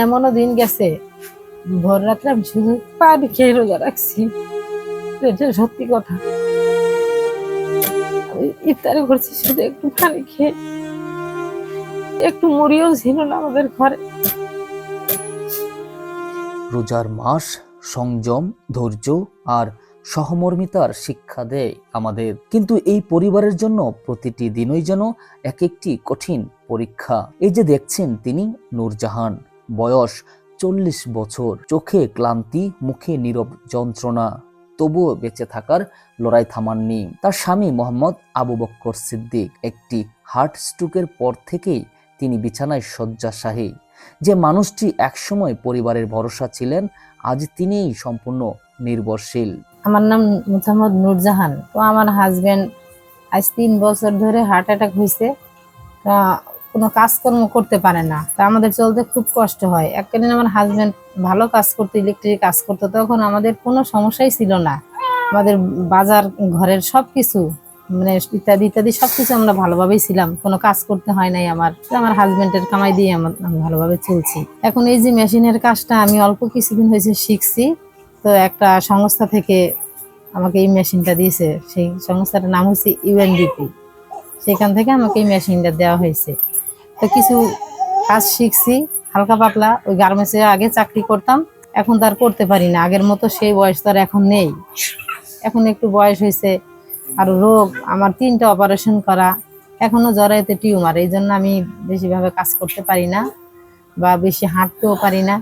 এমনও দিন গেছে ভোর রাত্রে আমি শুধু পানি খেয়ে রোজা রাখছি। এটা সত্যি কথা। আমি ইফতারি করছি শুধু একটু পানি খেয়ে, একটু মুড়িও ছিল না আমাদের ঘরে। রোজার মাস সংযম, ধৈর্য আর সহমর্মিতার শিক্ষা দেয় আমাদের, কিন্তু এই পরিবারের জন্য প্রতিটি দিনই যেন এক একটি কঠিন পরীক্ষা। এই যে দেখছেন তিনি নূরজাহান, বয়স 40 বছর, চোখে ক্লান্তি, মুখে নীরব যন্ত্রণা, তবুও বেঁচে থাকার লড়াই থামাননি। তার স্বামী মোহাম্মদ আবু বকর সিদ্দিক একটি হার্ট স্ট্রোকের পর থেকেই তিনি বিছানায় শয্যাশায়ী। যে মানুষটি একসময় পরিবারের ভরসা ছিলেন, আজ তিনিই সম্পূর্ণ নির্ভরশীল। আমার নাম মোহাম্মদ নূরজাহান। তো আমার হাজবেন্ড আজ 3 বছর ধরে হার্ট অ্যাটাক হয়েছে। কোনো কাজকর্ম করতে পারে না। তা আমাদের চলতে খুব কষ্ট হয়। একদিন আমার হাজবেন্ড ভালো কাজ করতো, ইলেকট্রিক কাজ করতো, তখন আমাদের কোনো সমস্যাই ছিল না। আমাদের বাজার ঘরের সবকিছু মানে ইত্যাদি ইত্যাদি সবকিছু আমরা ভালোভাবেই ছিলাম, কোনো কাজ করতে হয় নাই। আমার হাজবেন্ডের কামাই দিয়ে আমি ভালোভাবে চলছি। এখন এই যে মেশিনের কাজটা আমি অল্প কিছুদিন হয়েছে শিখছি। তো একটা সংস্থা থেকে আমাকে এই মেশিনটা দিয়েছে। সেই সংস্থাটার নাম হচ্ছে ইউএনডিপি। সেখান থেকে আমাকে এই মেশিনটা দেওয়া হয়েছে। তো কিছু কাজ শিখছি হালকা পাতলা। ওই গার্মেন্টসে আগে চাকরি করতাম, এখন তার করতে পারি না। আগের মতো সেই বয়স তো আর এখন নেই। এখন একটু বয়স হয়েছে, আর রোগ আমার 3টা অপারেশন করা, এখনো জরায়ুতে টিউমার। এই জন্য আমি বেশিভাবে কাজ করতে পারি না বা বেশি হাঁটতেও পারি না।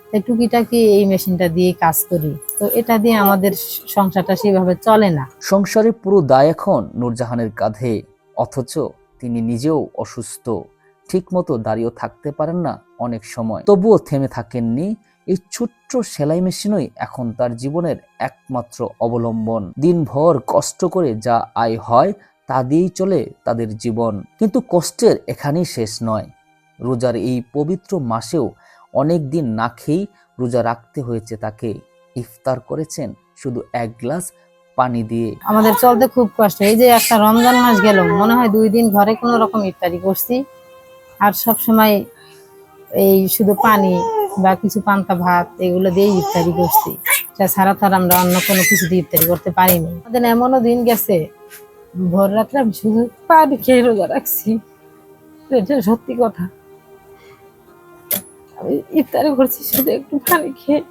তাই টুকিটাকি এই মেশিনটা দিয়ে কাজ করি। তো এটা দিয়ে আমাদের সংসারটা সেভাবে চলে না। সংসারের পুরো দায় এখন নূরজাহানের কাঁধে, অথচ তিনি নিজেও অসুস্থ, ঠিকমতো দাঁড়িয়েও থাকতে পারেন না অনেক সময়। তবুও থেমে থাকেননি। এই ছোট্ট সেলাই মেশিনই এখন তার জীবনের একমাত্র অবলম্বন। দিনভর কষ্ট করে যা আয় হয় তা দিয়েই চলে তাদের জীবন। কিন্তু কষ্টের এখানেই শেষ নয়। রোজার এই পবিত্র মাসেও অনেক দিন না খেয়েই রোজা রাখতে হয়েছে তাকে। ইফতার করেছেন শুধু 1 গ্লাস পানি দিয়ে। আমাদের চলতে খুব কষ্ট। এই যে একটা রমজান মাস গেল, মনে হয় 2 দিন ঘরে কোনো রকম ইফতারি করছি, আর সব সময় এই শুধু পানি বা কিছু পান্তা ভাত এগুলো দিয়ে ইফতারি করছি। ছাড়া তো আর আমরা অন্য কোনো কিছু দিয়ে ইফতারি করতে পারিনি। আমাদের এমনও দিন গেছে ভোর রাত্রে আমি শুধু পানি খেয়ে রোজা রাখছি। এটা সত্যি কথা। আমি ইফতারি করছি শুধু একটু পানি খেয়ে,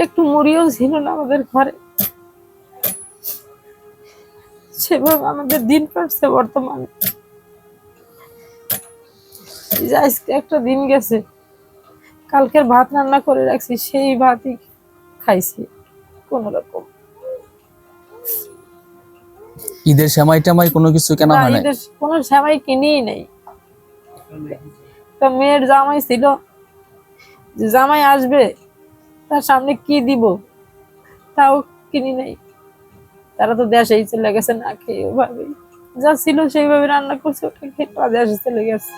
একটু মুড়িও ছিল না আমাদের ঘরে। সেভাবে আমাদের দিন কাটছে বর্তমানে। আজকে একটা দিন গেছে, কালকের ভাত রান্না করে রাখছি, সেই ভাতই খাইছি কোন রকম। ঈদের সেমাই টেমাই কোনো কিছু কেনা হয় না? ঈদের কোনো সেমাই কিনেই নেই। তো মেয়ের জামাই ছিল, যে জামাই আসবে তার সামনে কি দিব তাও কিনি নেই। তারা তো দেশেই চলে গেছে না খেয়ে, ওভাবে যা ছিল সেইভাবে রান্না করছে, ওটা খেয়ে দেশে চলে গেছে।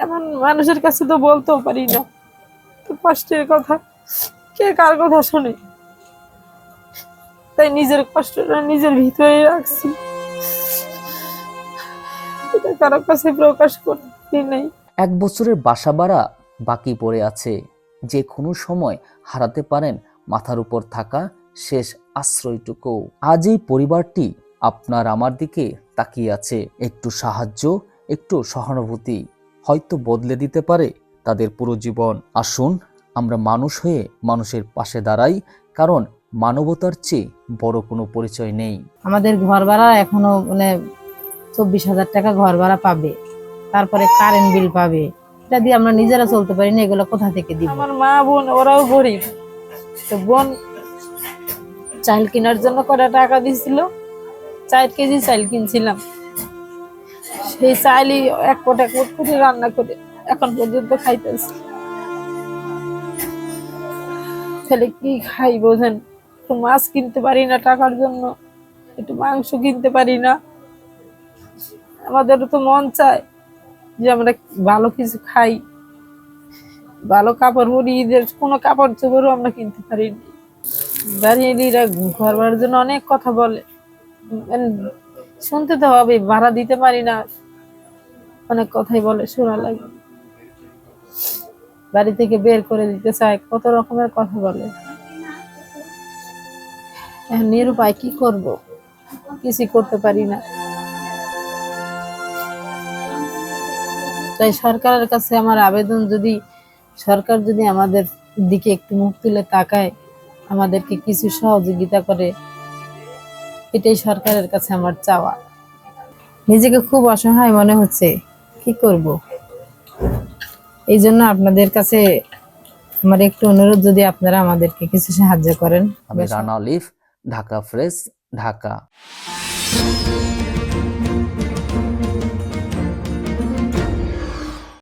এমন মানুষের কাছে তো বলতেও পারি না, তো কষ্টের কথা কে কার কথা শোনে। তাই নিজের কষ্টটা নিজের ভিতরে রাখছি, এটা কারো কাছে প্রকাশ করতে নেই। 1 বছরের বাসা ভাড়া বাকি পড়ে আছে। যে কোনো সময় হারাতে পারেন মাথার উপর থাকা শেষ আশ্রয়টুকু। আজ এই পরিবারটি আপনার আমার দিকে তাকিয়ে আছে। একটু সাহায্য, একটু সহানুভূতি হয়তো বদলে দিতে পারে তাদের পুরো জীবন। আসুন আমরা মানুষ হয়ে মানুষের পাশে দাঁড়াই, কারণ মানবতার চেয়ে বড় কোনো পরিচয় নেই। আমাদের ঘর ভাড়া এখনো 24,000 টাকা ঘর ভাড়া পাবে, তারপরে কারেন্ট বিল পাবে। এটা দিয়ে আমরা নিজেরা চলতে পারি না, এগুলো কোথা থেকে দিব? আমার মা বোন ওরাও গরিব। তো বোন চাল কেনার জন্য কটা টাকা দিছিল, 4 কেজি চাল কিনছিলাম। সেই চালই 1 কোটা করে রান্না করে এখন পর্যন্ত খাইতেছি। ছেলে কি খাই বোঝেন? একটু মাছ কিনতে পারি না টাকার জন্য, একটু মাংস কিনতে পারি না। আমাদের তো মন চায় যে আমরা ভালো কিছু খাই, ভালো কাপড় পরি। ঈদের কোনো কাপড় চোপড়ও আমরা কিনতে পারিনি। বাড়িরা ঘর ভাড়ার জন্য অনেক কথা বলে, মানে শুনতে তো হবে, ভাড়া দিতে পারি না, অনেক কথাই বলে, শোনা লাগে, বাড়ি থেকে বের করে দিতে চায়, কত রকমের কথা বলে। এখন নিরুপায়, কি করব, কিছু করতে পারি না। তাই সরকারের কাছে আমার আবেদন, যদি সরকার যদি আমাদের দিকে একটু মুখ তুলে তাকায়, আমাদেরকে কিছু সহযোগিতা করে, এটাই সরকারের কাছে আমার চাওয়া। নিজেকে খুব অসহায় মনে হচ্ছে, কি করব। এই জন্য আপনাদের কাছে আমার একটু অনুরোধ, যদি আপনারা আমাদেরকে কিছু সাহায্য করেন। আমি রানা আলিফ, ঢাকা প্রেস, ঢাকা।